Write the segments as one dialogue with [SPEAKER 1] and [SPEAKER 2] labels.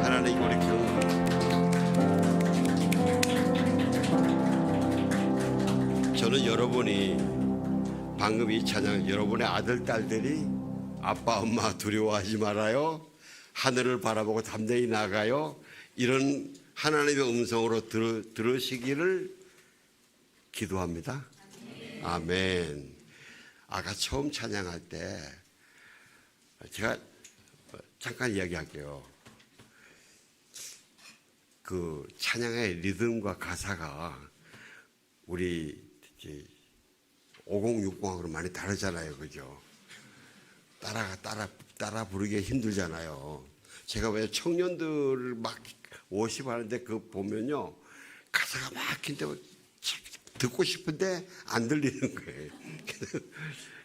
[SPEAKER 1] 하나님 우리 저는 여러분이 방금 이 찬양, 여러분의 아들 딸들이 아빠 엄마 두려워하지 말아요, 하늘을 바라보고 담대히 나가요, 이런 하나님의 음성으로 들으시기를 기도합니다. 아멘. 아까 처음 찬양할 때 제가 잠깐 이야기할게요. 그 찬양의 리듬과 가사가 우리 5060하고는 많이 다르잖아요, 그죠? 따라 부르기 힘들잖아요. 제가 왜 청년들을 막 워십하는데 그 보면요, 가사가 막힌데 듣고 싶은데 안 들리는 거예요.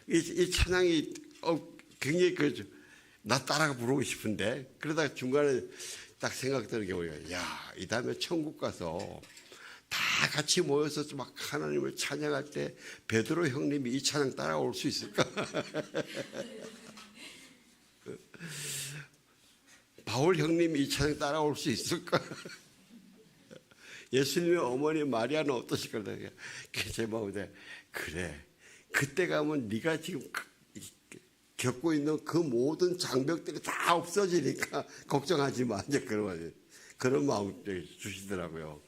[SPEAKER 1] 이 찬양이 굉장히 나 따라 부르고 싶은데, 그러다가 중간에 딱 생각드는 게 뭐예요? 야, 이 다음에 천국 가서 다 같이 모여서 막 하나님을 찬양할 때 베드로 형님이 이 찬양 따라올 수 있을까? 바울 형님이 이 찬양 따라올 수 있을까? 예수님의 어머니 마리아는 어떠실 거다. 제 마음에 그래, 그때 가면 네가 지금 겪고 있는 그 모든 장벽들이 다 없어지니까 걱정하지 마. 이제 그런 마음 주시더라고요.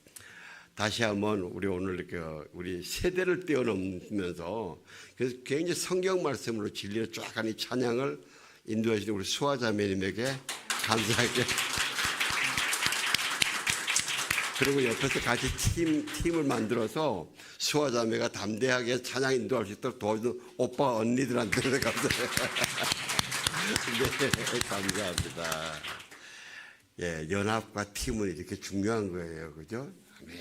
[SPEAKER 1] 다시 한번 우리 오늘 우리 세대를 뛰어넘으면서 그래서 굉장히 성경 말씀으로 진리를 쫙 하는 이 찬양을 인도해 주신 우리 수아자매님에게 감사하게, 그리고 옆에서 같이 팀을 만들어서 수아자매가 담대하게 찬양 인도할 수 있도록 도와주는 오빠 언니들한테 감사해요. 네, 감사합니다. 예, 연합과 팀은 이렇게 중요한 거예요, 그죠? 네.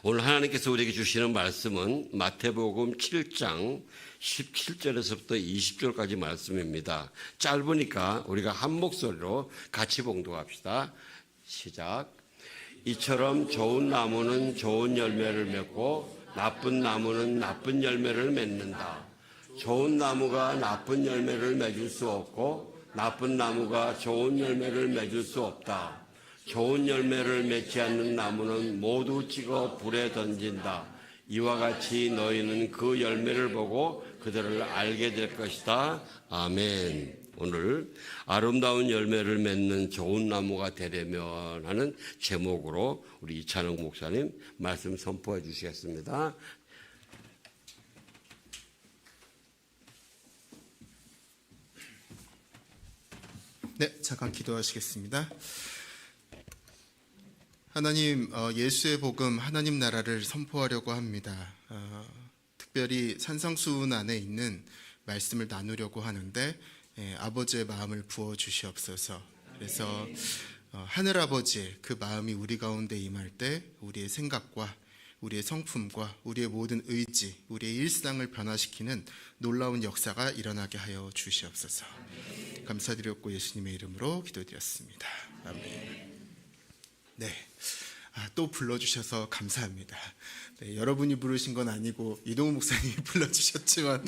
[SPEAKER 1] 오늘 하나님께서 우리에게 주시는 말씀은 마태복음 7장 17절에서부터 20절까지 말씀입니다. 짧으니까 우리가 한 목소리로 같이 봉독합시다. 시작. 이처럼 좋은 나무는 좋은 열매를 맺고 나쁜 나무는 나쁜 열매를 맺는다. 좋은 나무가 나쁜 열매를 맺을 수 없고 나쁜 나무가 좋은 열매를 맺을 수 없다. 좋은 열매를 맺지 않는 나무는 모두 찍어 불에 던진다. 이와 같이 너희는 그 열매를 보고 그들을 알게 될 것이다. 아멘. 오늘 아름다운 열매를 맺는 좋은 나무가 되려면 하는 제목으로 우리 이찬홍 목사님 말씀 선포해 주시겠습니다.
[SPEAKER 2] 네, 잠깐 기도하시겠습니다. 하나님, 예수의 복음, 하나님 나라를 선포하려고 합니다. 특별히 산상수훈 안에 있는 말씀을 나누려고 하는데 아버지의 마음을 부어주시옵소서. 그래서 하늘아버지의 그 마음이 우리 가운데 임할 때 우리의 생각과 우리의 성품과 우리의 모든 의지, 우리의 일상을 변화시키는 놀라운 역사가 일어나게 하여 주시옵소서. 감사드렸고 예수님의 이름으로 기도드렸습니다. 아멘. 네, 또 불러주셔서 감사합니다. 네, 여러분이 부르신 건 아니고 이동훈 목사님이 불러주셨지만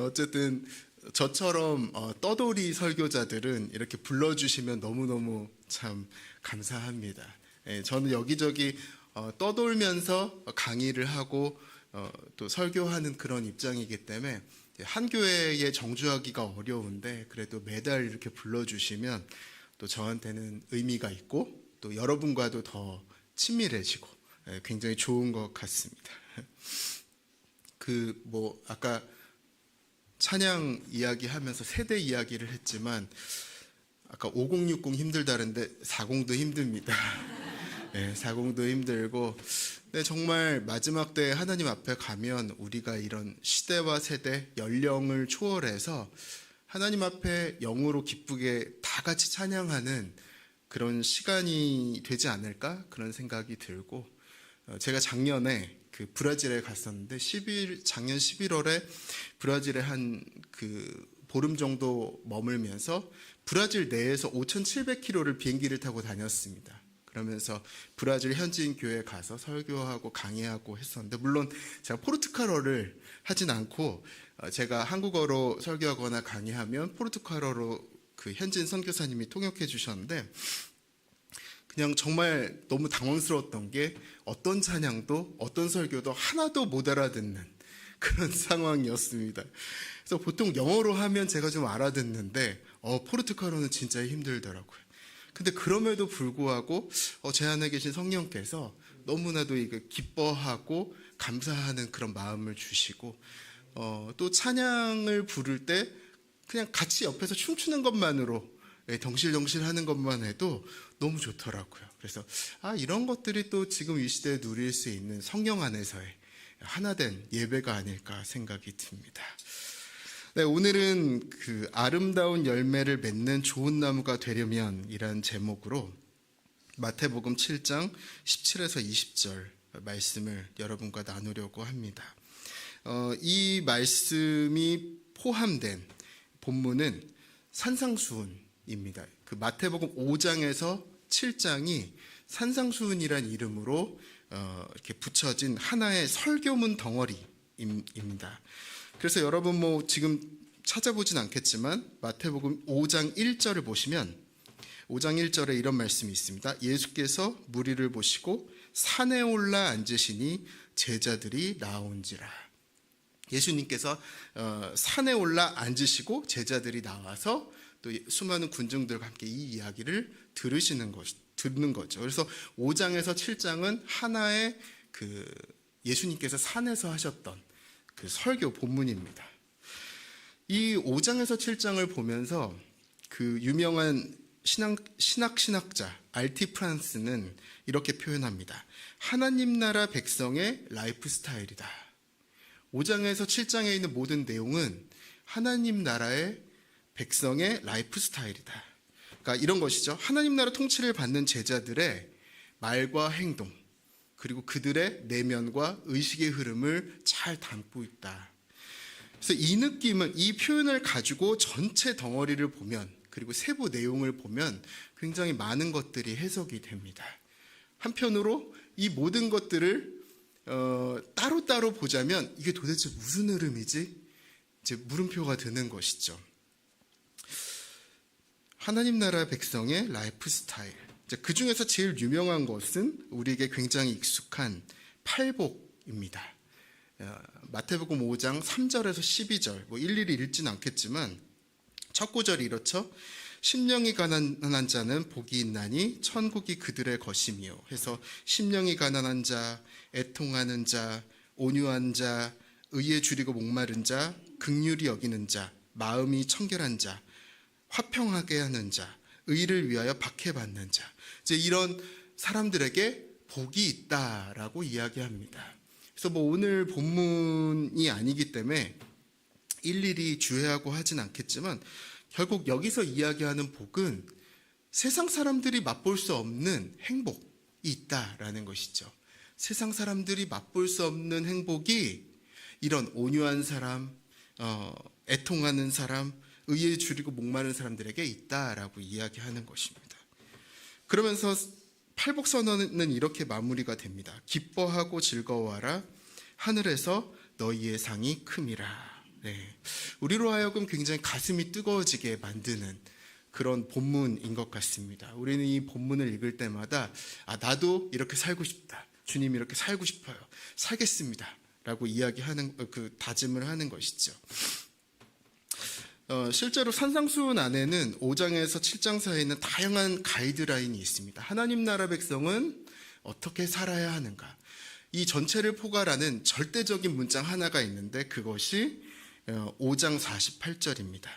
[SPEAKER 2] 어쨌든 저처럼 떠돌이 설교자들은 이렇게 불러주시면 너무너무 참 감사합니다. 저는 여기저기 떠돌면서 강의를 하고 또 설교하는 그런 입장이기 때문에 한 교회에 정주하기가 어려운데 그래도 매달 이렇게 불러주시면 또 저한테는 의미가 있고 또 여러분과도 더 친밀해지고 굉장히 좋은 것 같습니다. 아까 찬양 이야기하면서 세대 이야기를 했지만 아까 5060 힘들다는데 40도 힘듭니다. 네, 40도 힘들고, 네, 정말 마지막 때 하나님 앞에 가면 우리가 이런 시대와 세대, 연령을 초월해서 하나님 앞에 영으로 기쁘게 다 같이 찬양하는 그런 시간이 되지 않을까 그런 생각이 들고, 제가 작년에 브라질에 갔었는데 작년 11월에 브라질에 한 보름 정도 머물면서 브라질 내에서 5,700km를 비행기를 타고 다녔습니다. 그러면서 브라질 현지인 교회에 가서 설교하고 강의하고 했었는데, 물론 제가 포르투갈어를 하진 않고 제가 한국어로 설교하거나 강의하면 포르투갈어로 그 현진 선교사님이 통역해 주셨는데 그냥 정말 너무 당황스러웠던 게 어떤 찬양도 어떤 설교도 하나도 못 알아듣는 그런 상황이었습니다. 그래서 보통 영어로 하면 제가 좀 알아듣는데 포르투갈어는 진짜 힘들더라고요. 근데 그럼에도 불구하고 제 안에 계신 성령께서 너무나도 이거 기뻐하고 감사하는 그런 마음을 주시고 또 찬양을 부를 때 그냥 같이 옆에서 춤추는 것만으로 덩실덩실 하는 것만 해도 너무 좋더라고요. 그래서 이런 것들이 또 지금 이 시대에 누릴 수 있는 성령 안에서의 하나된 예배가 아닐까 생각이 듭니다. 네, 오늘은 그 아름다운 열매를 맺는 좋은 나무가 되려면 이란 제목으로 마태복음 7장 17에서 20절 말씀을 여러분과 나누려고 합니다. 이 말씀이 포함된 본문은 산상수훈입니다. 그 마태복음 5장에서 7장이 산상수훈이란 이름으로 이렇게 붙여진 하나의 설교문 덩어리입니다. 그래서 여러분 지금 찾아보진 않겠지만 마태복음 5장 1절을 보시면 5장 1절에 이런 말씀이 있습니다. 예수께서 무리를 보시고 산에 올라 앉으시니 제자들이 나온지라. 예수님께서 산에 올라 앉으시고 제자들이 나와서 또 수많은 군중들과 함께 이 이야기를 듣는 거죠. 그래서 5장에서 7장은 하나의 그 예수님께서 산에서 하셨던 그 설교 본문입니다. 이 5장에서 7장을 보면서 그 유명한 신학자 알티 프란스는 이렇게 표현합니다. 하나님 나라 백성의 라이프 스타일이다. 5장에서 7장에 있는 모든 내용은 하나님 나라의 백성의 라이프 스타일이다. 그러니까 이런 것이죠. 하나님 나라 통치를 받는 제자들의 말과 행동, 그리고 그들의 내면과 의식의 흐름을 잘 담고 있다. 그래서 이 느낌은, 이 표현을 가지고 전체 덩어리를 보면, 그리고 세부 내용을 보면 굉장히 많은 것들이 해석이 됩니다. 한편으로 이 모든 것들을 따로따로 보자면 이게 도대체 무슨 흐름이지? 이제 물음표가 드는 것이죠. 하나님 나라 백성의 라이프 스타일. 그 중에서 제일 유명한 것은 우리에게 굉장히 익숙한 팔복입니다. 마태복음 5장 3절에서 12절, 일일이 읽지는 않겠지만 첫 구절이 이렇죠. 심령이 가난한 자는 복이 있나니 천국이 그들의 것이며 해서 심령이 가난한 자, 애통하는 자, 온유한 자, 의에 줄이고 목마른 자, 긍휼히 여기는 자, 마음이 청결한 자, 화평하게 하는 자, 의를 위하여 박해받는 자, 이제 이런 사람들에게 복이 있다라고 이야기합니다. 그래서 오늘 본문이 아니기 때문에 일일이 주의하고 하진 않겠지만 결국 여기서 이야기하는 복은 세상 사람들이 맛볼 수 없는 행복이 있다라는 것이죠. 세상 사람들이 맛볼 수 없는 행복이 이런 온유한 사람, 애통하는 사람, 의에 줄이고 목마른 사람들에게 있다라고 이야기하는 것입니다. 그러면서 팔복선언은 이렇게 마무리가 됩니다. 기뻐하고 즐거워하라. 하늘에서 너희의 상이 큼이라. 네. 우리로 하여금 굉장히 가슴이 뜨거워지게 만드는 그런 본문인 것 같습니다. 우리는 이 본문을 읽을 때마다 나도 이렇게 살고 싶다. 주님 이렇게 살고 싶어요. 살겠습니다. 라고 이야기하는 다짐을 하는 것이죠. 실제로 산상수훈 안에는 5장에서 7장 사이에는 다양한 가이드라인이 있습니다. 하나님 나라 백성은 어떻게 살아야 하는가? 이 전체를 포괄하는 절대적인 문장 하나가 있는데 그것이 5장 48절입니다.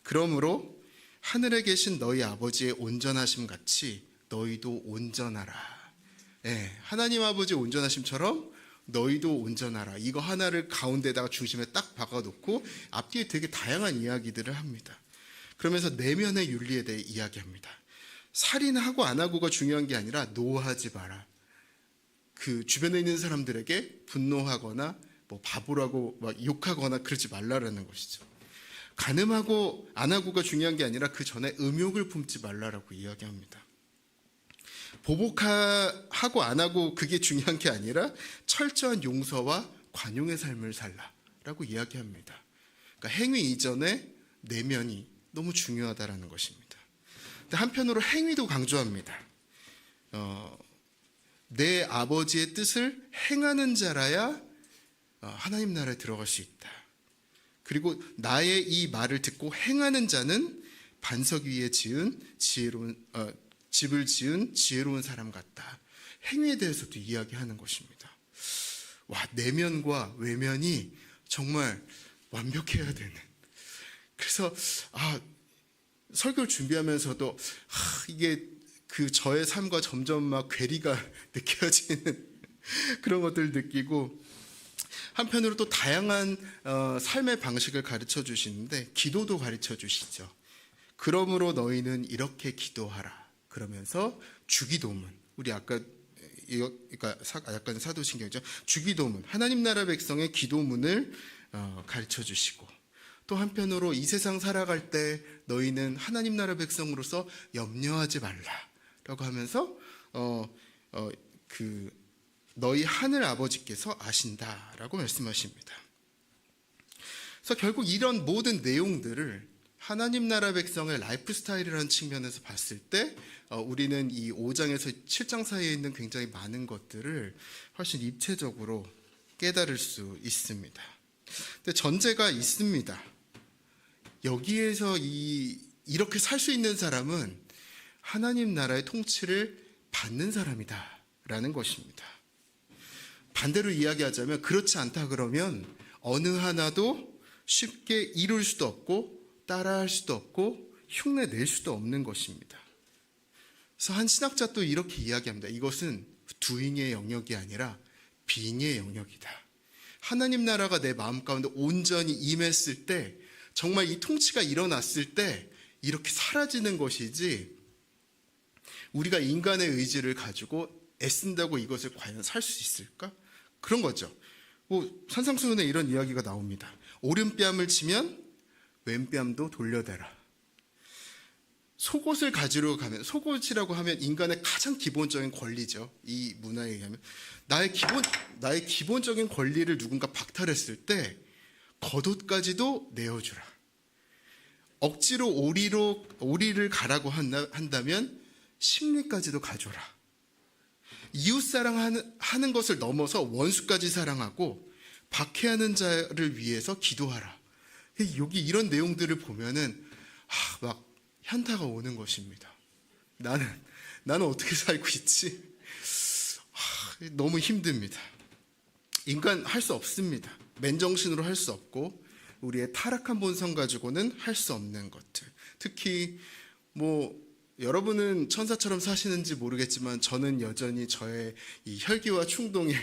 [SPEAKER 2] 그러므로 하늘에 계신 너희 아버지의 온전하심 같이 너희도 온전하라. 네, 하나님 아버지 온전하심처럼 너희도 온전하라. 이거 하나를 가운데다가 중심에 딱 박아놓고 앞뒤에 되게 다양한 이야기들을 합니다. 그러면서 내면의 윤리에 대해 이야기합니다. 살인하고 안 하고가 중요한 게 아니라 노하지 마라. 그 주변에 있는 사람들에게 분노하거나 바보라고 막 욕하거나 그러지 말라라는 것이죠. 간음하고 안 하고가 중요한 게 아니라 그 전에 음욕을 품지 말라라고 이야기합니다. 보복하고 안 하고 그게 중요한 게 아니라 철저한 용서와 관용의 삶을 살라라고 이야기합니다. 그러니까 행위 이전에 내면이 너무 중요하다라는 것입니다. 근데 한편으로 행위도 강조합니다. 내 아버지의 뜻을 행하는 자라야 하나님 나라에 들어갈 수 있다. 그리고 나의 이 말을 듣고 행하는 자는 반석 위에 집을 지은 지혜로운 사람 같다. 행위에 대해서도 이야기하는 것입니다. 와, 내면과 외면이 정말 완벽해야 되는. 그래서 설교를 준비하면서도 이게 그 저의 삶과 점점 막 괴리가 느껴지는 그런 것들을 느끼고, 한편으로 또 다양한 삶의 방식을 가르쳐 주시는데 기도도 가르쳐 주시죠. 그러므로 너희는 이렇게 기도하라. 그러면서 주기도문, 우리 아까 그러니까 약간 사도신경이죠. 주기도문, 하나님 나라 백성의 기도문을 가르쳐 주시고, 또 한편으로 이 세상 살아갈 때 너희는 하나님 나라 백성으로서 염려하지 말라라고 하면서 너희 하늘 아버지께서 아신다라고 말씀하십니다. 그래서 결국 이런 모든 내용들을 하나님 나라 백성의 라이프 스타일이라는 측면에서 봤을 때 우리는 이 5장에서 7장 사이에 있는 굉장히 많은 것들을 훨씬 입체적으로 깨달을 수 있습니다. 근데 전제가 있습니다. 여기에서 이렇게 살 수 있는 사람은 하나님 나라의 통치를 받는 사람이다라는 것입니다. 반대로 이야기하자면, 그렇지 않다 그러면 어느 하나도 쉽게 이룰 수도 없고 따라할 수도 없고 흉내 낼 수도 없는 것입니다. 그래서 한 신학자 또 이렇게 이야기합니다. 이것은 doing의 영역이 아니라 being의 영역이다. 하나님 나라가 내 마음 가운데 온전히 임했을 때, 정말 이 통치가 일어났을 때 이렇게 사라지는 것이지, 우리가 인간의 의지를 가지고 애쓴다고 이것을 과연 살 수 있을까? 그런 거죠. 산상수훈에 이런 이야기가 나옵니다. 오른뺨을 치면 왼뺨도 돌려대라. 속옷을 가지러 가면, 속옷이라고 하면 인간의 가장 기본적인 권리죠. 이 문화에 의하면 나의 기본적인 권리를 누군가 박탈했을 때 겉옷까지도 내어주라. 억지로 오리를 가라고 한다면 심리까지도 가져라. 이웃 사랑하는 것을 넘어서 원수까지 사랑하고 박해하는 자를 위해서 기도하라. 여기 이런 내용들을 보면은 막 현타가 오는 것입니다. 나는 어떻게 살고 있지? 너무 힘듭니다. 인간 할 수 없습니다. 맨정신으로 할 수 없고 우리의 타락한 본성 가지고는 할 수 없는 것들. 특히 여러분은 천사처럼 사시는지 모르겠지만 저는 여전히 저의 이 혈기와 충동에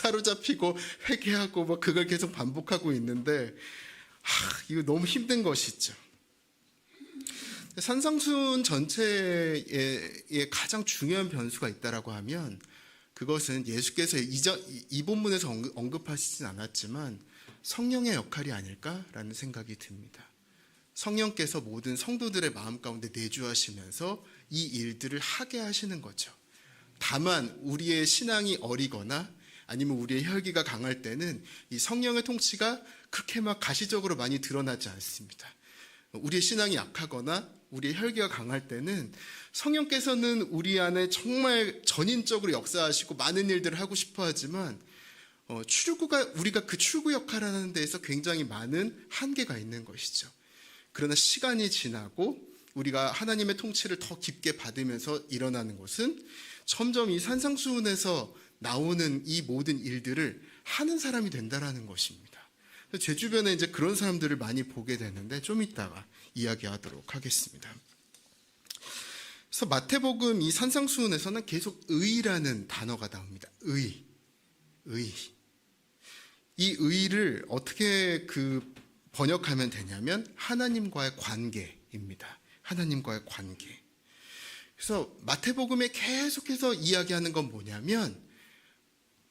[SPEAKER 2] 사로잡히고 회개하고 그걸 계속 반복하고 있는데 이거 너무 힘든 것이죠. 산상수훈 전체에 가장 중요한 변수가 있다라고 하면 그것은 예수께서 이 본문에서 언급하시진 않았지만 성령의 역할이 아닐까라는 생각이 듭니다. 성령께서 모든 성도들의 마음 가운데 내주하시면서 이 일들을 하게 하시는 거죠. 다만 우리의 신앙이 어리거나 아니면 우리의 혈기가 강할 때는 이 성령의 통치가 그렇게 막 가시적으로 많이 드러나지 않습니다. 우리의 신앙이 약하거나 우리의 혈기가 강할 때는 성령께서는 우리 안에 정말 전인적으로 역사하시고 많은 일들을 하고 싶어 하지만 우리가 그 출구 역할을 하는 데에서 굉장히 많은 한계가 있는 것이죠. 그러나 시간이 지나고 우리가 하나님의 통치를 더 깊게 받으면서 일어나는 것은 점점 이 산상수훈에서 나오는 이 모든 일들을 하는 사람이 된다라는 것입니다. 제 주변에 이제 그런 사람들을 많이 보게 되는데 좀 이따가 이야기하도록 하겠습니다. 그래서 마태복음 이 산상수훈에서는 계속 의라는 단어가 나옵니다. 의. 이 의를 어떻게 번역하면 되냐면 하나님과의 관계입니다. 하나님과의 관계. 그래서 마태복음에 계속해서 이야기하는 건 뭐냐면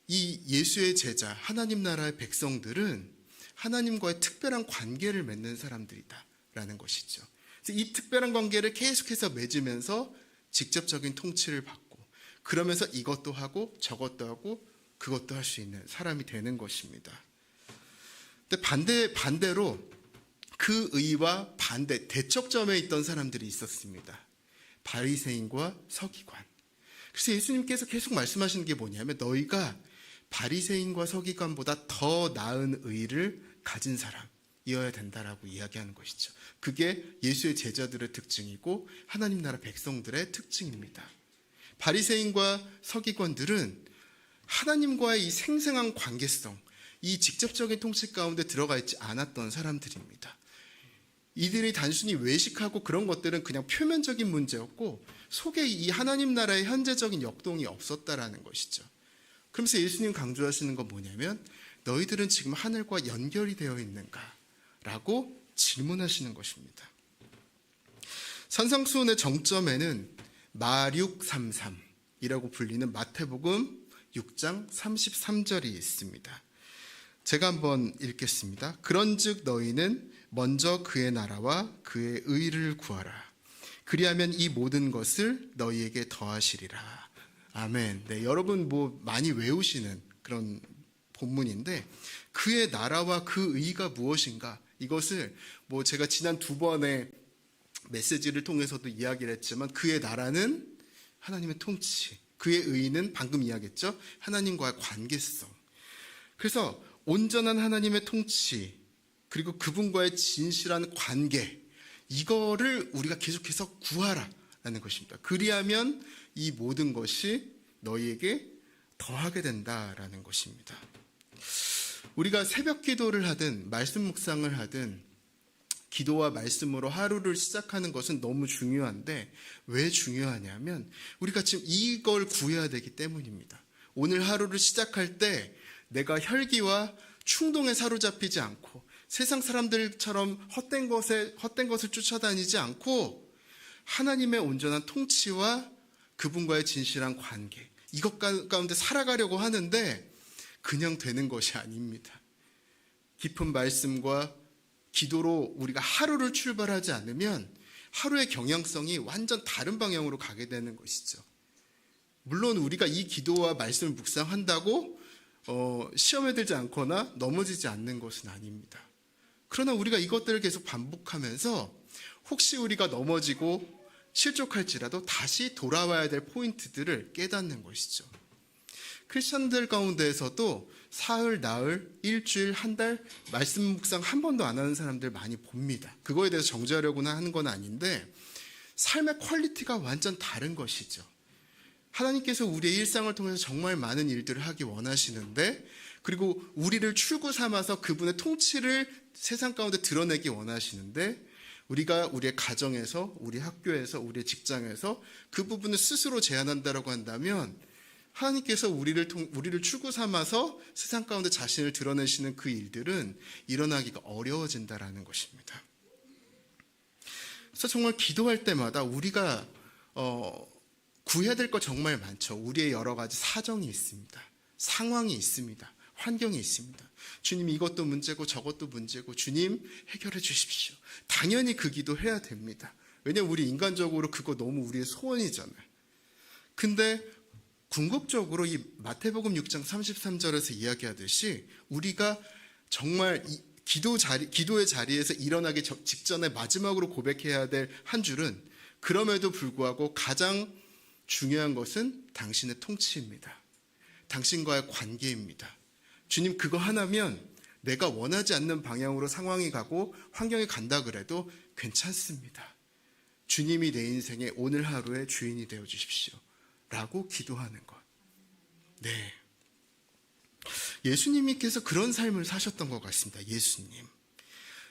[SPEAKER 2] 이 예수의 제자, 하나님 나라의 백성들은 하나님과의 특별한 관계를 맺는 사람들이다라는 것이죠. 그래서 이 특별한 관계를 계속해서 맺으면서 직접적인 통치를 받고 그러면서 이것도 하고 저것도 하고 그것도 할 수 있는 사람이 되는 것입니다. 근데 반대로 그 의와 대척점에 있던 사람들이 있었습니다. 바리새인과 서기관. 그래서 예수님께서 계속 말씀하시는 게 뭐냐면 너희가 바리새인과 서기관보다 더 나은 의를 가진 사람이어야 된다라고 이야기하는 것이죠. 그게 예수의 제자들의 특징이고 하나님 나라 백성들의 특징입니다. 바리새인과 서기관들은 하나님과의 이 생생한 관계성, 이 직접적인 통치 가운데 들어가 있지 않았던 사람들입니다. 이들이 단순히 외식하고 그런 것들은 그냥 표면적인 문제였고 속에 이 하나님 나라의 현재적인 역동이 없었다라는 것이죠. 그러면서 예수님 강조하시는 건 뭐냐면 너희들은 지금 하늘과 연결이 되어 있는가? 라고 질문하시는 것입니다. 산상수훈의 정점에는 마륙33이라고 불리는 마태복음 6장 33절이 있습니다. 제가 한번 읽겠습니다. 그런즉 너희는 먼저 그의 나라와 그의 의를 구하라. 그리하면 이 모든 것을 너희에게 더하시리라. 아멘. 네, 여러분 많이 외우시는 그런 본문인데 그의 나라와 그 의가 무엇인가? 이것을 제가 지난 2번의 메시지를 통해서도 이야기를 했지만 그의 나라는 하나님의 통치, 그의 의는 방금 이야기했죠. 하나님과의 관계성. 그래서 온전한 하나님의 통치 그리고 그분과의 진실한 관계 이거를 우리가 계속해서 구하라라는 것입니다. 그리하면 이 모든 것이 너희에게 더하게 된다라는 것입니다. 우리가 새벽 기도를 하든 말씀 묵상을 하든 기도와 말씀으로 하루를 시작하는 것은 너무 중요한데 왜 중요하냐면 우리가 지금 이걸 구해야 되기 때문입니다. 오늘 하루를 시작할 때 내가 혈기와 충동에 사로잡히지 않고 세상 사람들처럼 헛된 것을 쫓아다니지 않고 하나님의 온전한 통치와 그분과의 진실한 관계 이것 가운데 살아가려고 하는데 그냥 되는 것이 아닙니다. 깊은 말씀과 기도로 우리가 하루를 출발하지 않으면 하루의 경향성이 완전 다른 방향으로 가게 되는 것이죠. 물론 우리가 이 기도와 말씀을 묵상한다고 시험에 들지 않거나 넘어지지 않는 것은 아닙니다. 그러나 우리가 이것들을 계속 반복하면서 혹시 우리가 넘어지고 실족할지라도 다시 돌아와야 될 포인트들을 깨닫는 것이죠. 크리스천들 가운데에서도 사흘, 나흘, 일주일, 한 달 말씀 묵상 한 번도 안 하는 사람들 많이 봅니다. 그거에 대해서 정죄하려고는 하는 건 아닌데 삶의 퀄리티가 완전 다른 것이죠. 하나님께서 우리의 일상을 통해서 정말 많은 일들을 하기 원하시는데 그리고 우리를 출구 삼아서 그분의 통치를 세상 가운데 드러내기 원하시는데 우리가 우리의 가정에서, 우리 학교에서, 우리의 직장에서 그 부분을 스스로 제한한다라고 한다면 하나님께서 우리를 출구 삼아서 세상 가운데 자신을 드러내시는 그 일들은 일어나기가 어려워진다라는 것입니다. 그래서 정말 기도할 때마다 우리가 구해야 될 거 정말 많죠. 우리의 여러 가지 사정이 있습니다. 상황이 있습니다. 환경이 있습니다. 주님 이것도 문제고 저것도 문제고 주님 해결해 주십시오. 당연히 그 기도 해야 됩니다. 왜냐하면 우리 인간적으로 그거 너무 우리의 소원이잖아요. 근데 궁극적으로 이 마태복음 6장 33절에서 이야기하듯이 우리가 정말 기도의 자리에서 일어나기 직전에 마지막으로 고백해야 될 한 줄은 그럼에도 불구하고 가장 중요한 것은 당신의 통치입니다. 당신과의 관계입니다. 주님 그거 하나면 내가 원하지 않는 방향으로 상황이 가고 환경이 간다 그래도 괜찮습니다. 주님이 내 인생의 오늘 하루의 주인이 되어 주십시오. 라고 기도하는 것. 네. 예수님께서 그런 삶을 사셨던 것 같습니다.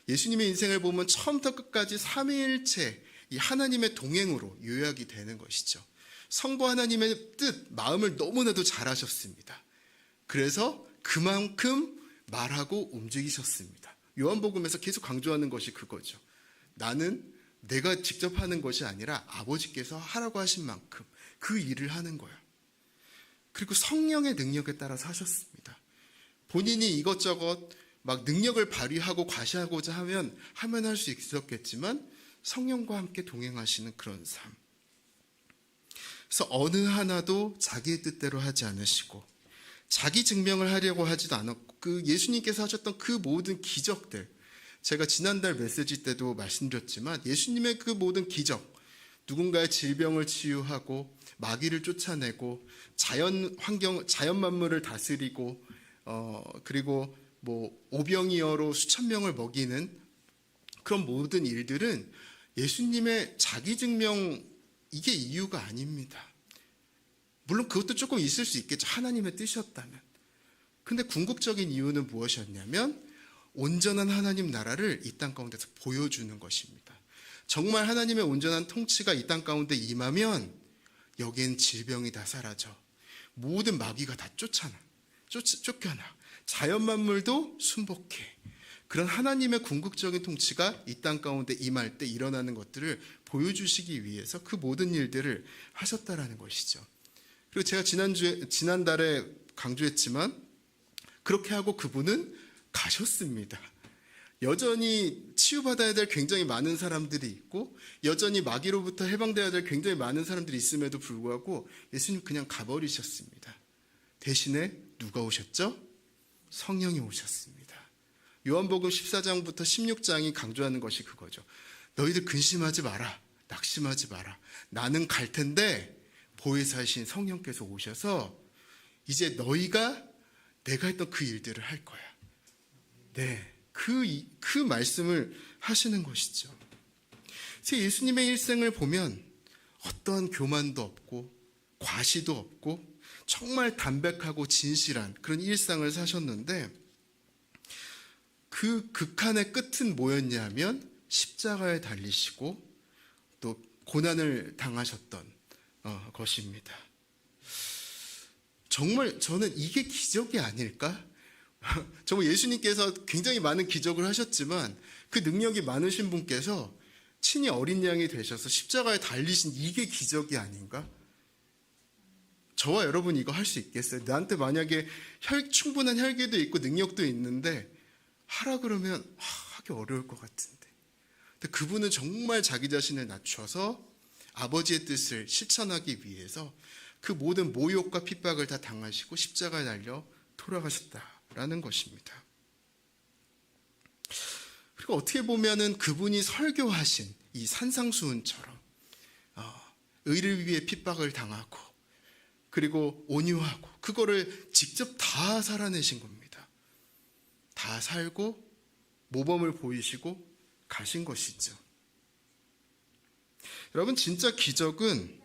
[SPEAKER 2] 예수님의 인생을 보면 처음부터 끝까지 삼위일체 이 하나님의 동행으로 요약이 되는 것이죠. 성부 하나님의 뜻, 마음을 너무나도 잘 하셨습니다. 그래서 그만큼 말하고 움직이셨습니다. 요한복음에서 계속 강조하는 것이 그거죠. 나는 내가 직접 하는 것이 아니라 아버지께서 하라고 하신 만큼 그 일을 하는 거예요. 그리고 성령의 능력에 따라서 하셨습니다. 본인이 이것저것 막 능력을 발휘하고 과시하고자 하면 할 수 있었겠지만 성령과 함께 동행하시는 그런 삶. 그래서 어느 하나도 자기의 뜻대로 하지 않으시고 자기 증명을 하려고 하지도 않았고 그 예수님께서 하셨던 그 모든 기적들 제가 지난달 메시지 때도 말씀드렸지만 예수님의 그 모든 기적 누군가의 질병을 치유하고 마귀를 쫓아내고 자연 만물을 다스리고 그리고 뭐 오병이어로 수천 명을 먹이는 그런 모든 일들은 예수님의 자기 증명, 이게 이유가 아닙니다. 물론 그것도 조금 있을 수 있겠죠. 하나님의 뜻이었다면. 근데 궁극적인 이유는 무엇이었냐면 온전한 하나님 나라를 이 땅 가운데서 보여주는 것입니다. 정말 하나님의 온전한 통치가 이 땅 가운데 임하면 여기엔 질병이 다 사라져. 모든 마귀가 다 쫓겨나. 자연 만물도 순복해. 그런 하나님의 궁극적인 통치가 이 땅 가운데 임할 때 일어나는 것들을 보여주시기 위해서 그 모든 일들을 하셨다라는 것이죠. 그리고 제가 지난달에 강조했지만 그렇게 하고 그분은 가셨습니다. 여전히 치유받아야 될 굉장히 많은 사람들이 있고 여전히 마귀로부터 해방되어야 될 굉장히 많은 사람들이 있음에도 불구하고 예수님 그냥 가버리셨습니다. 대신에 누가 오셨죠? 성령이 오셨습니다. 요한복음 14장부터 16장이 강조하는 것이 그거죠. 너희들 근심하지 마라. 낙심하지 마라. 나는 갈 텐데 보혜사이신 성령께서 오셔서 이제 너희가 내가 했던 그 일들을 할 거야. 네, 그 말씀을 하시는 것이죠. 그래서 예수님의 일생을 보면 어떠한 교만도 없고 과시도 없고 정말 담백하고 진실한 그런 일상을 사셨는데 그 극한의 끝은 뭐였냐면 십자가에 달리시고 또 고난을 당하셨던 것입니다. 정말 저는 이게 기적이 아닐까? 정말 예수님께서 굉장히 많은 기적을 하셨지만 그 능력이 많으신 분께서 친히 어린 양이 되셔서 십자가에 달리신 이게 기적이 아닌가? 저와 여러분 이거 할 수 있겠어요? 나한테 만약에 충분한 혈기도 있고 능력도 있는데 하라 그러면 하기 어려울 것 같은데. 근데 그분은 정말 자기 자신을 낮춰서 아버지의 뜻을 실천하기 위해서 그 모든 모욕과 핍박을 다 당하시고 십자가에 달려 돌아가셨다라는 것입니다. 그리고 어떻게 보면은 그분이 설교하신 이 산상수훈처럼 의를 위해 핍박을 당하고 그리고 온유하고 그거를 직접 다 살아내신 겁니다. 다 살고 모범을 보이시고 가신 것이죠. 여러분 진짜 기적은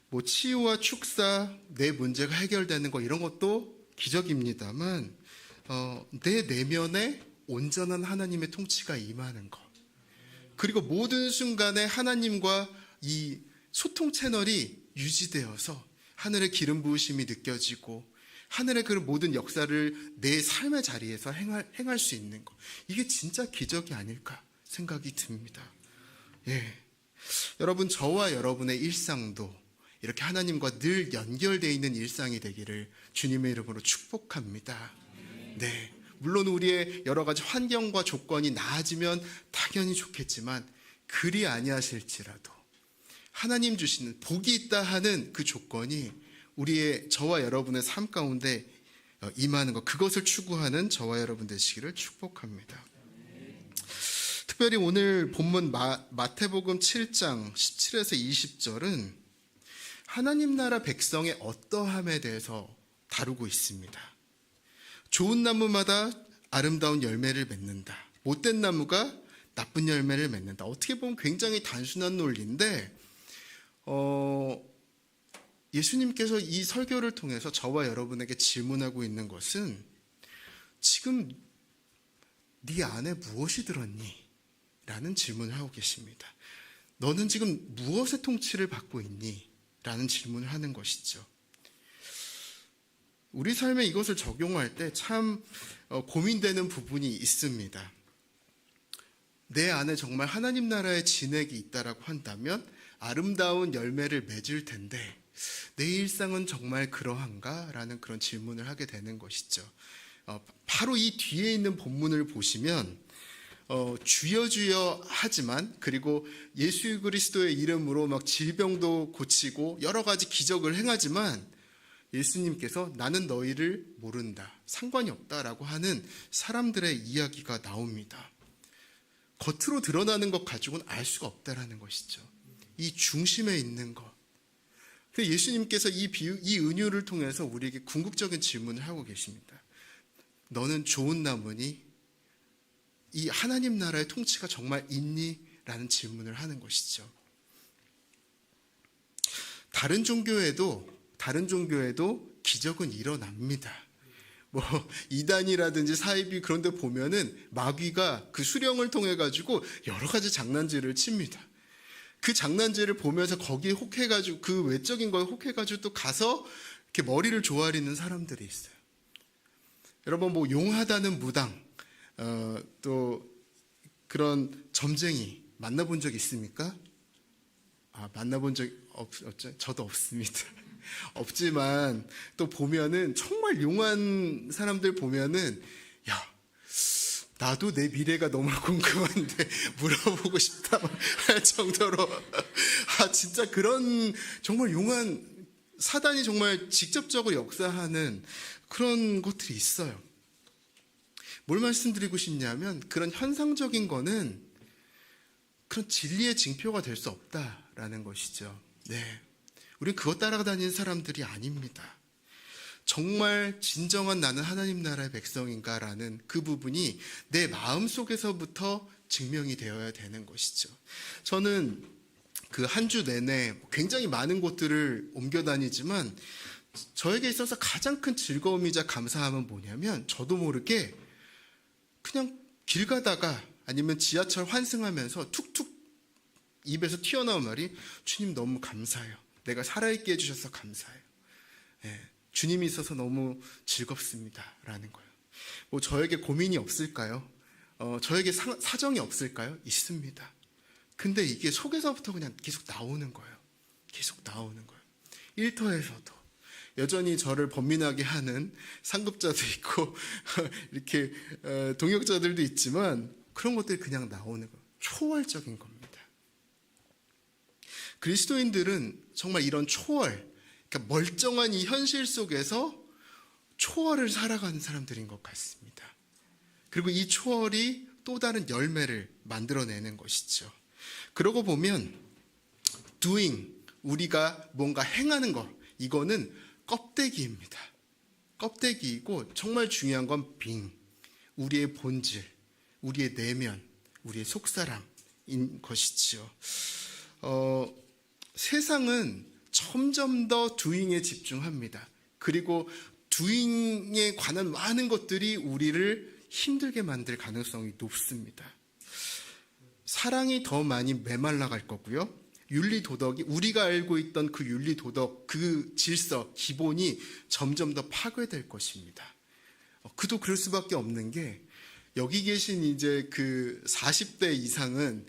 [SPEAKER 2] 뭐 치유와 축사, 내 문제가 해결되는 거 이런 것도 기적입니다만 내 내면에 온전한 하나님의 통치가 임하는 것 그리고 모든 순간에 하나님과 이 소통 채널이 유지되어서 하늘의 기름 부으심이 느껴지고 하늘의 그 모든 역사를 내 삶의 자리에서 행할 수 있는 것 이게 진짜 기적이 아닐까 생각이 듭니다. 예, 여러분 저와 여러분의 일상도 이렇게 하나님과 늘 연결되어 있는 일상이 되기를 주님의 이름으로 축복합니다. 네, 물론 우리의 여러 가지 환경과 조건이 나아지면 당연히 좋겠지만 그리 아니하실지라도 하나님 주시는 복이 있다 하는 그 조건이 우리의 저와 여러분의 삶 가운데 임하는 것 그것을 추구하는 저와 여러분 되시기를 축복합니다. 특별히 오늘 본문 마태복음 7장 17에서 20절은 하나님 나라 백성의 어떠함에 대해서 다루고 있습니다. 좋은 나무마다 아름다운 열매를 맺는다. 못된 나무가 나쁜 열매를 맺는다. 어떻게 보면 굉장히 단순한 논리인데 예수님께서 이 설교를 통해서 저와 여러분에게 질문하고 있는 것은 지금 네 안에 무엇이 들었니? 라는 질문을 하고 계십니다. 너는 지금 무엇의 통치를 받고 있니? 라는 질문을 하는 것이죠. 우리 삶에 이것을 적용할 때 참 고민되는 부분이 있습니다. 내 안에 정말 하나님 나라의 진액이 있다라고 한다면 아름다운 열매를 맺을 텐데 내 일상은 정말 그러한가? 라는 그런 질문을 하게 되는 것이죠. 바로 이 뒤에 있는 본문을 보시면 주여 주여 하지만 그리고 예수 그리스도의 이름으로 막 질병도 고치고 여러 가지 기적을 행하지만 예수님께서 나는 너희를 모른다, 상관이 없다라고 하는 사람들의 이야기가 나옵니다. 겉으로 드러나는 것 가지고는 알 수가 없다라는 것이죠. 이 중심에 있는 것. 근데 예수님께서 이 은유를 통해서 우리에게 궁극적인 질문을 하고 계십니다. 너는 좋은 나무니? 이 하나님 나라의 통치가 정말 있니? 라는 질문을 하는 것이죠. 다른 종교에도 기적은 일어납니다. 뭐 이단이라든지 사이비 그런 데 보면은 마귀가 그 수령을 통해 가지고 여러 가지 장난질을 칩니다. 그 장난질을 보면서 거기에 혹해가지고 그 외적인 거에 혹해가지고 또 가서 이렇게 머리를 조아리는 사람들이 있어요. 여러분 뭐 용하다는 무당 또 그런 점쟁이 만나본 적 있습니까? 만나본 적 없죠. 저도 없습니다. 없지만 또 보면은 정말 용한 사람들 보면은 야 나도 내 미래가 너무 궁금한데 물어보고 싶다 할 정도로 진짜 그런 정말 용한 사단이 정말 직접적으로 역사하는 그런 것들이 있어요. 뭘 말씀드리고 싶냐면 그런 현상적인 거는 그런 진리의 징표가 될 수 없다라는 것이죠. 네, 우리는 그것 따라다니는 사람들이 아닙니다. 정말 진정한 나는 하나님 나라의 백성인가라는 그 부분이 내 마음 속에서부터 증명이 되어야 되는 것이죠. 저는 그 한 주 내내 굉장히 많은 곳들을 옮겨 다니지만 저에게 있어서 가장 큰 즐거움이자 감사함은 뭐냐면 저도 모르게 그냥 길 가다가 아니면 지하철 환승하면서 툭툭 입에서 튀어나온 말이 주님 너무 감사해요. 내가 살아있게 해주셔서 감사해요. 네. 주님이 있어서 너무 즐겁습니다. 라는 거예요. 뭐 저에게 고민이 없을까요? 저에게 사정이 없을까요? 있습니다. 근데 이게 속에서부터 그냥 계속 나오는 거예요. 계속 나오는 거예요. 일터에서도 여전히 저를 번민하게 하는 상급자도 있고 이렇게 동역자들도 있지만 그런 것들이 그냥 나오는 거예요. 초월적인 겁니다. 그리스도인들은 정말 이런 초월, 그러니까 멀쩡한 이 현실 속에서 초월을 살아가는 사람들인 것 같습니다. 그리고 이 초월이 또 다른 열매를 만들어내는 것이죠. 그러고 보면 doing, 우리가 뭔가 행하는 것, 이거는 껍데기입니다. 껍데기이고 정말 중요한 건 being, 우리의 본질, 우리의 내면, 우리의 속사람인 것이죠. 세상은 점점 더 doing에 집중합니다. 그리고 doing에 관한 많은 것들이 우리를 힘들게 만들 가능성이 높습니다. 사랑이 더 많이 메말라갈 거고요. 윤리도덕이 우리가 알고 있던 그 윤리도덕, 그 질서, 기본이 점점 더 파괴될 것입니다. 그도 그럴 수밖에 없는 게 여기 계신 이제 그 40대 이상은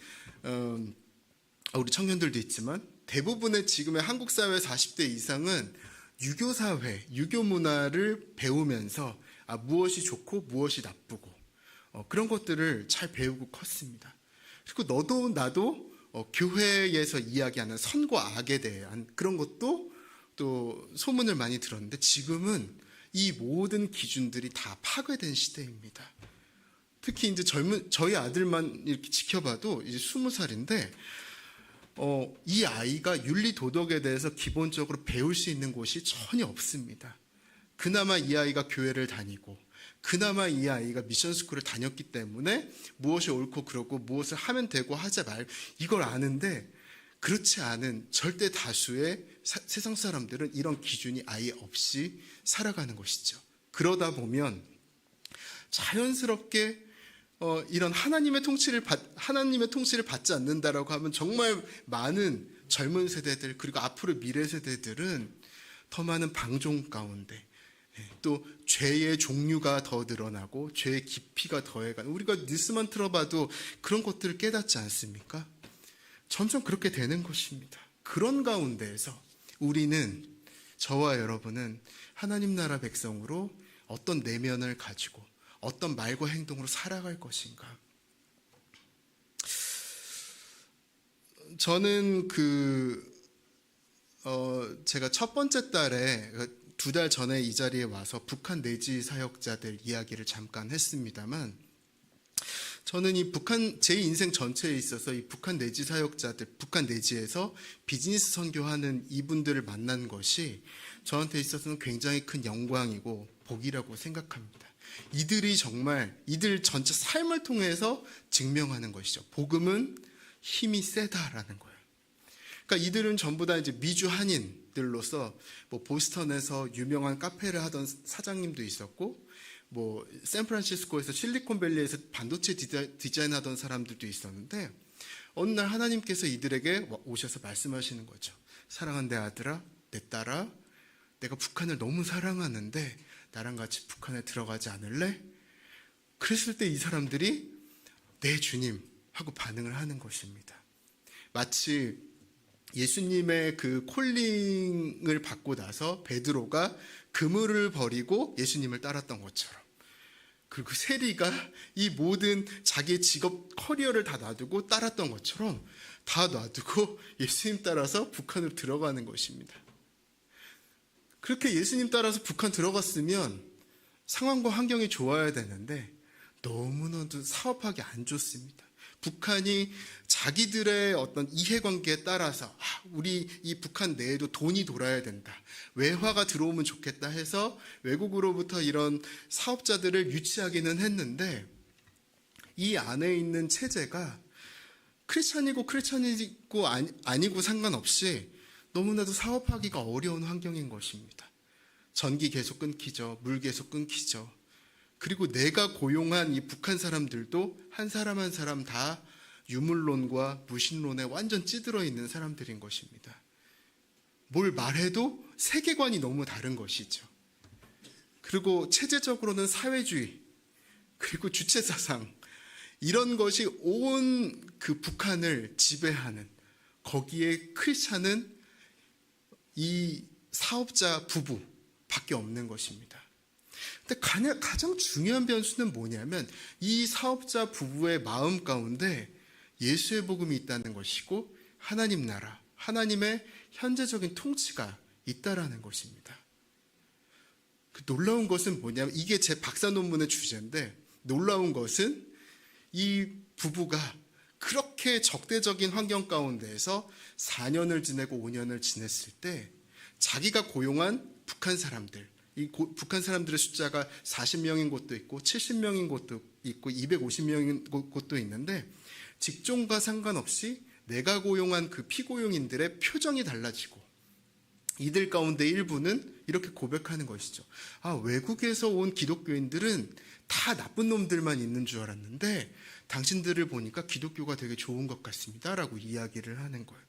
[SPEAKER 2] 우리 청년들도 있지만 대부분의 지금의 한국 사회 40대 이상은 유교 사회, 유교 문화를 배우면서 무엇이 좋고 무엇이 나쁘고 그런 것들을 잘 배우고 컸습니다. 그리고 너도 나도 교회에서 이야기하는 선과 악에 대한 그런 것도 또 소문을 많이 들었는데 지금은 이 모든 기준들이 다 파괴된 시대입니다. 특히 이제 저희 아들만 이렇게 지켜봐도 이제 20살인데 이 아이가 윤리 도덕에 대해서 기본적으로 배울 수 있는 곳이 전혀 없습니다. 그나마 이 아이가 교회를 다니고 그나마 이 아이가 미션스쿨을 다녔기 때문에 무엇이 옳고 그르고 무엇을 하면 되고 하자 말 이걸 아는데 그렇지 않은 절대 다수의 세상 사람들은 이런 기준이 아예 없이 살아가는 것이죠. 그러다 보면 자연스럽게 이런 하나님의 통치를 받지 않는다라고 하면 정말 많은 젊은 세대들 그리고 앞으로 미래 세대들은 더 많은 방종 가운데 또 죄의 종류가 더 늘어나고 죄의 깊이가 더해가는 우리가 뉴스만 틀어봐도 그런 것들을 깨닫지 않습니까? 점점 그렇게 되는 것입니다. 그런 가운데에서 우리는 저와 여러분은 하나님 나라 백성으로 어떤 내면을 가지고 어떤 말과 행동으로 살아갈 것인가? 저는 제가 첫 번째 달에 2달 전에 이 자리에 와서 북한 내지 사역자들 이야기를 잠깐 했습니다만 저는 제 인생 전체에 있어서 이 북한 내지 사역자들, 북한 내지에서 비즈니스 선교하는 이분들을 만난 것이 저한테 있어서는 굉장히 큰 영광이고 복이라고 생각합니다. 이들이 정말 이들 전체 삶을 통해서 증명하는 것이죠. 복음은 힘이 세다라는 거예요. 그러니까 이들은 전부 다 이제 미주 한인들로서 뭐 보스턴에서 유명한 카페를 하던 사장님도 있었고, 뭐 샌프란시스코에서 실리콘밸리에서 반도체 디자인하던 사람들도 있었는데, 어느 날 하나님께서 이들에게 오셔서 말씀하시는 거죠. 사랑하는 내 아들아, 내 딸아, 내가 북한을 너무 사랑하는데 나랑 같이 북한에 들어가지 않을래? 그랬을 때 이 사람들이 네 주님 하고 반응을 하는 것입니다. 마치 예수님의 그 콜링을 받고 나서 베드로가 그물을 버리고 예수님을 따랐던 것처럼, 그리고 세리가 이 모든 자기의 직업 커리어를 다 놔두고 따랐던 것처럼 다 놔두고 예수님 따라서 북한으로 들어가는 것입니다. 그렇게 예수님 따라서 북한 들어갔으면 상황과 환경이 좋아야 되는데 너무나도 사업하기 안 좋습니다. 북한이 자기들의 어떤 이해관계에 따라서 우리 이 북한 내에도 돈이 돌아야 된다, 외화가 들어오면 좋겠다 해서 외국으로부터 이런 사업자들을 유치하기는 했는데, 이 안에 있는 체제가 크리스찬이고 아니고 상관없이 너무나도 사업하기가 어려운 환경인 것입니다. 전기 계속 끊기죠. 물 계속 끊기죠. 그리고 내가 고용한 이 북한 사람들도 한 사람 한 사람 다 유물론과 무신론에 완전 찌들어 있는 사람들인 것입니다. 뭘 말해도 세계관이 너무 다른 것이죠. 그리고 체제적으로는 사회주의, 그리고 주체사상, 이런 것이 온 그 북한을 지배하는, 거기에 크리스찬은 이 사업자 부부밖에 없는 것입니다. 근데 가장 중요한 변수는 뭐냐면 이 사업자 부부의 마음 가운데 예수의 복음이 있다는 것이고 하나님 나라, 하나님의 현재적인 통치가 있다라는 것입니다. 그 놀라운 것은 뭐냐면, 이게 제 박사 논문의 주제인데, 놀라운 것은 이 부부가 그렇게 적대적인 환경 가운데에서 4년을 지내고 5년을 지냈을 때 자기가 고용한 북한 사람들, 북한 사람들의 숫자가 40명인 곳도 있고 70명인 곳도 있고 250명인 곳도 있는데, 직종과 상관없이 내가 고용한 그 피고용인들의 표정이 달라지고, 이들 가운데 일부는 이렇게 고백하는 것이죠. 외국에서 온 기독교인들은 다 나쁜 놈들만 있는 줄 알았는데 당신들을 보니까 기독교가 되게 좋은 것 같습니다 라고 이야기를 하는 거예요.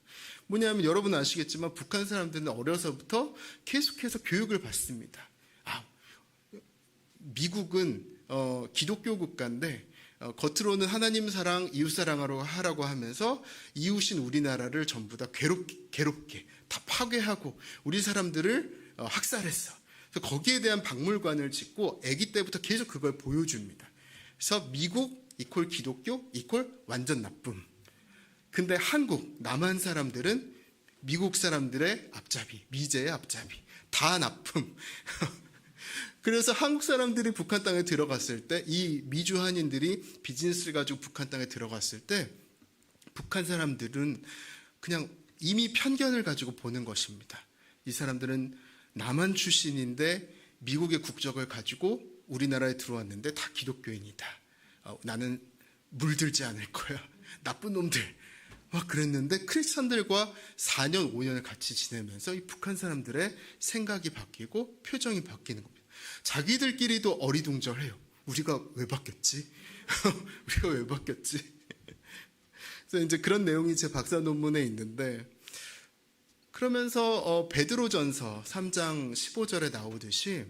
[SPEAKER 2] 뭐냐면, 여러분 아시겠지만 북한 사람들은 어려서부터 계속해서 교육을 받습니다. 미국은 기독교 국가인데 겉으로는 하나님 사랑, 이웃 사랑하라고 하라고 하면서 이웃인 우리나라를 전부 다 괴롭게 다 파괴하고 우리 사람들을 학살했어. 그래서 거기에 대한 박물관을 짓고 아기 때부터 계속 그걸 보여줍니다. 그래서 미국 이퀄 기독교 이퀄 완전 나쁨. 근데 한국, 남한 사람들은 미국 사람들의 앞잡이, 미제의 앞잡이, 다 나쁨. 그래서 한국 사람들이 북한 땅에 들어갔을 때, 이 미주 한인들이 비즈니스를 가지고 북한 땅에 들어갔을 때, 북한 사람들은 그냥 이미 편견을 가지고 보는 것입니다. 이 사람들은 남한 출신인데 미국의 국적을 가지고 우리나라에 들어왔는데 다 기독교인이다. 나는 물들지 않을 거야. 나쁜 놈들. 막 그랬는데 크리스천들과 4년, 5년을 같이 지내면서 이 북한 사람들의 생각이 바뀌고 표정이 바뀌는 겁니다. 자기들끼리도 어리둥절해요. 우리가 왜 바뀌었지? 우리가 왜 바뀌었지? 그래서 이제 그런 내용이 제 박사 논문에 있는데, 그러면서 베드로전서 3장 15절에 나오듯이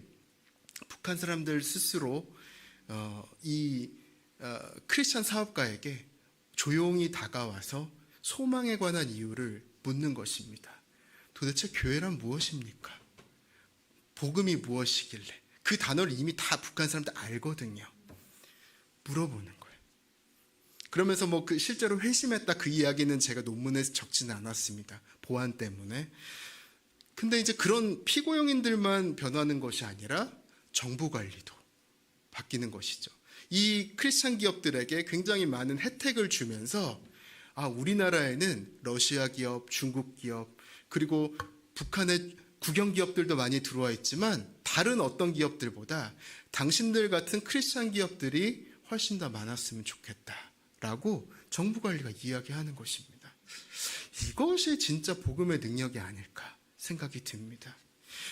[SPEAKER 2] 북한 사람들 스스로 이 크리스천 사업가에게 조용히 다가와서 소망에 관한 이유를 묻는 것입니다. 도대체 교회란 무엇입니까? 복음이 무엇이길래? 그 단어를 이미 다 북한 사람들 알거든요. 물어보는 거예요. 그러면서 실제로 회심했다, 그 이야기는 제가 논문에 적지는 않았습니다. 보안 때문에. 근데 이제 그런 피고용인들만 변하는 것이 아니라 정부 관리도 바뀌는 것이죠. 이 크리스찬 기업들에게 굉장히 많은 혜택을 주면서 우리나라에는 러시아 기업, 중국 기업, 그리고 북한의 국영 기업들도 많이 들어와 있지만 다른 어떤 기업들보다 당신들 같은 크리스찬 기업들이 훨씬 더 많았으면 좋겠다라고 정부 관리가 이야기하는 것입니다. 이것이 진짜 복음의 능력이 아닐까 생각이 듭니다.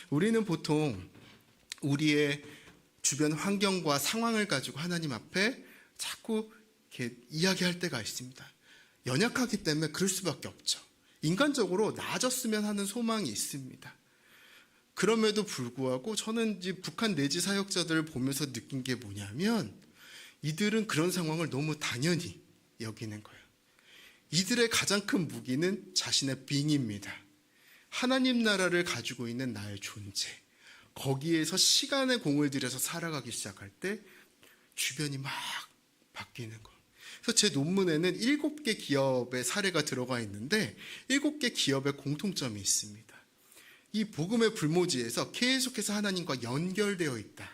[SPEAKER 2] 우리는 보통 우리의 주변 환경과 상황을 가지고 하나님 앞에 자꾸 이렇게 이야기할 때가 있습니다. 연약하기 때문에 그럴 수밖에 없죠. 인간적으로 나아졌으면 하는 소망이 있습니다. 그럼에도 불구하고 저는 이제 북한 내지 사역자들을 보면서 느낀 게 뭐냐면 이들은 그런 상황을 너무 당연히 여기는 거예요. 이들의 가장 큰 무기는 자신의 빙입니다. 하나님 나라를 가지고 있는 나의 존재. 거기에서 시간의 공을 들여서 살아가기 시작할 때 주변이 막 바뀌는 거예요. 그래서 제 논문에는 7개 기업의 사례가 들어가 있는데 7개 기업의 공통점이 있습니다. 이 복음의 불모지에서 계속해서 하나님과 연결되어 있다.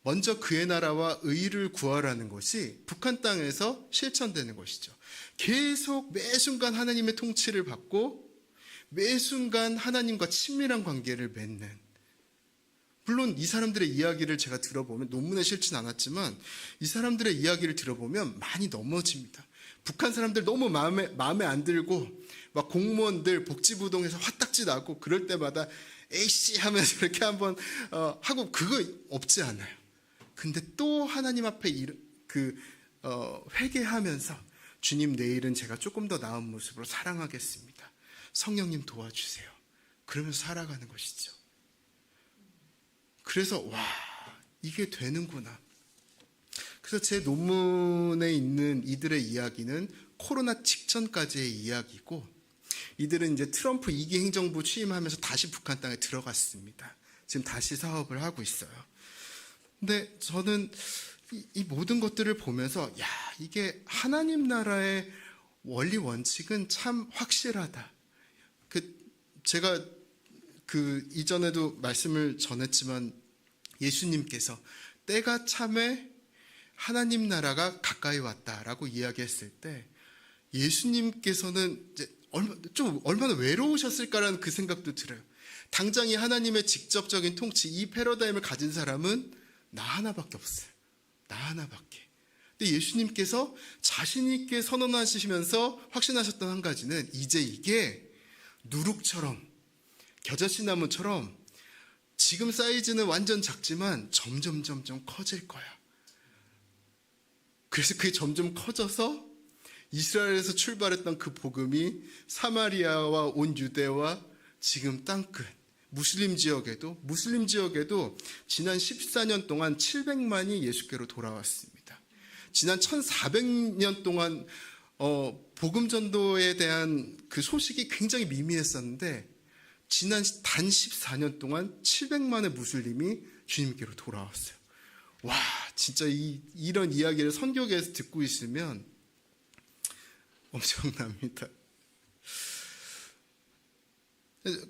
[SPEAKER 2] 먼저 그의 나라와 의를 구하라는 것이 북한 땅에서 실천되는 것이죠. 계속 매 순간 하나님의 통치를 받고 매 순간 하나님과 친밀한 관계를 맺는, 물론 이 사람들의 이야기를 제가 들어보면 논문에 실진 않았지만 이 사람들의 이야기를 들어보면 많이 넘어집니다. 북한 사람들 너무 마음에 안 들고 막 공무원들 복지부동에서 화딱지 나고 그럴 때마다 에이씨 하면서 이렇게 한번 하고 그거 없지 않아요. 근데 또 하나님 앞에 회개하면서 주님 내일은 제가 조금 더 나은 모습으로 사랑하겠습니다. 성령님 도와주세요. 그러면서 살아가는 것이죠. 그래서 이게 되는구나. 그래서 제 논문에 있는 이들의 이야기는 코로나 직전까지의 이야기고 이들은 이제 트럼프 2기 행정부 취임하면서 다시 북한 땅에 들어갔습니다. 지금 다시 사업을 하고 있어요. 근데 저는 이 모든 것들을 보면서 이게 하나님 나라의 원리 원칙은 참 확실하다. 제가 이전에도 말씀을 전했지만 예수님께서 때가 참에 하나님 나라가 가까이 왔다라고 이야기했을 때 예수님께서는 이제 얼마나 외로우셨을까라는 그 생각도 들어요. 당장 이 하나님의 직접적인 통치, 이 패러다임을 가진 사람은 나 하나밖에 없어요. 나 하나밖에. 근데 예수님께서 자신 있게 선언하시면서 확신하셨던 한 가지는 이제 이게 누룩처럼, 겨자씨나무처럼 지금 사이즈는 완전 작지만 점점 커질 거야. 그래서 그게 점점 커져서 이스라엘에서 출발했던 그 복음이 사마리아와 온 유대와 지금 땅끝 무슬림 지역에도 지난 14년 동안 700만이 예수께로 돌아왔습니다. 지난 1400년 동안 복음 전도에 대한 그 소식이 굉장히 미미했었는데 지난 단 14년 동안 700만의 무슬림이 주님께로 돌아왔어요. 진짜 이런 이야기를 선교계에서 듣고 있으면 엄청납니다.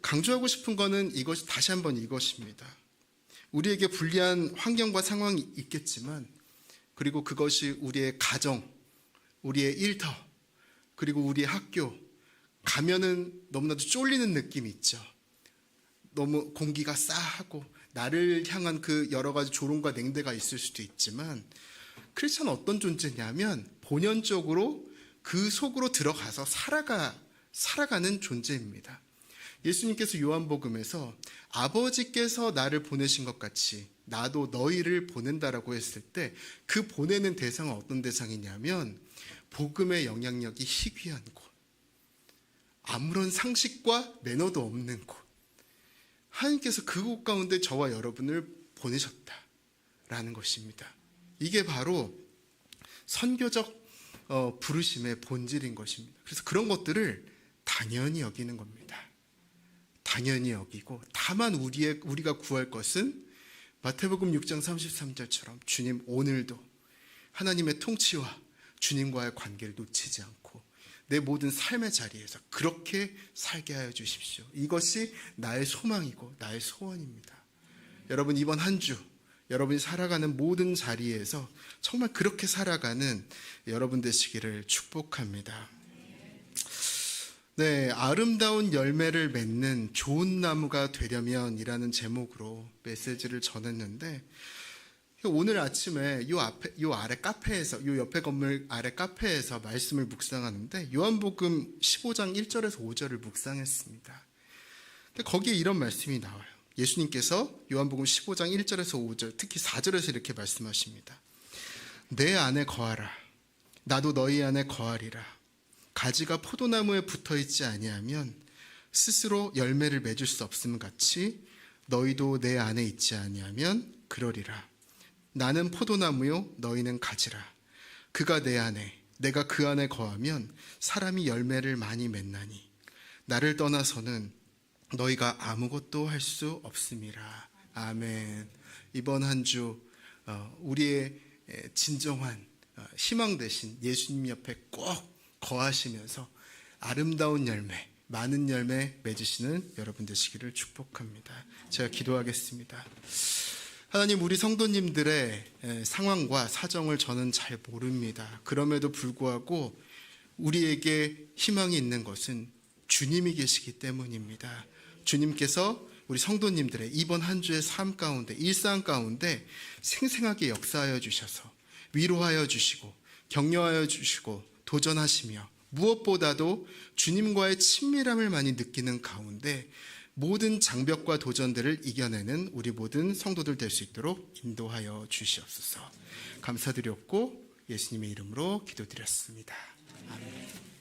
[SPEAKER 2] 강조하고 싶은 거는 다시 한번 이것입니다. 우리에게 불리한 환경과 상황이 있겠지만 그리고 그것이 우리의 가정, 우리의 일터, 그리고 우리의 학교 가면은 너무나도 쫄리는 느낌이 있죠. 너무 공기가 싸하고 나를 향한 그 여러 가지 조롱과 냉대가 있을 수도 있지만 크리스천은 어떤 존재냐면 본연적으로 그 속으로 들어가서 살아가는 존재입니다. 예수님께서 요한복음에서 아버지께서 나를 보내신 것 같이 나도 너희를 보낸다라고 했을 때 그 보내는 대상은 어떤 대상이냐면 복음의 영향력이 희귀한 곳, 아무런 상식과 매너도 없는 곳, 하나님께서 그곳 가운데 저와 여러분을 보내셨다라는 것입니다. 이게 바로 선교적 부르심의 본질인 것입니다. 그래서 그런 것들을 당연히 여기는 겁니다. 당연히 여기고 다만 우리가 구할 것은 마태복음 6장 33절처럼 주님 오늘도 하나님의 통치와 주님과의 관계를 놓치지 않고 내 모든 삶의 자리에서 그렇게 살게 하여 주십시오. 이것이 나의 소망이고 나의 소원입니다. 여러분 이번 한 주 여러분이 살아가는 모든 자리에서 정말 그렇게 살아가는 여러분 되시기를 축복합니다. 네, 아름다운 열매를 맺는 좋은 나무가 되려면이라는 제목으로 메시지를 전했는데, 오늘 아침에 요 아래 카페에서, 요 옆에 건물 아래 카페에서 말씀을 묵상하는데 요한복음 15장 1절에서 5절을 묵상했습니다. 근데 거기에 이런 말씀이 나와요. 예수님께서 요한복음 15장 1절에서 5절, 특히 4절에서 이렇게 말씀하십니다. 내 안에 거하라. 나도 너희 안에 거하리라. 가지가 포도나무에 붙어있지 아니하면 스스로 열매를 맺을 수 없음 같이 너희도 내 안에 있지 아니하면 그러리라. 나는 포도나무요 너희는 가지라. 그가 내 안에 내가 그 안에 거하면 사람이 열매를 많이 맺나니 나를 떠나서는 너희가 아무것도 할 수 없음이라. 아멘. 이번 한 주 우리의 진정한 희망 되신 예수님 옆에 꼭 거하시면서 아름다운 열매, 많은 열매 맺으시는 여러분 되시기를 축복합니다. 제가 기도하겠습니다. 하나님, 우리 성도님들의 상황과 사정을 저는 잘 모릅니다. 그럼에도 불구하고 우리에게 희망이 있는 것은 주님이 계시기 때문입니다. 주님께서 우리 성도님들의 이번 한 주의 삶 가운데, 일상 가운데 생생하게 역사하여 주셔서 위로하여 주시고 격려하여 주시고 도전하시며 무엇보다도 주님과의 친밀함을 많이 느끼는 가운데 모든 장벽과 도전들을 이겨내는 우리 모든 성도들 될 수 있도록 인도하여 주시옵소서. 감사드렸고 예수님의 이름으로 기도드렸습니다. 아멘.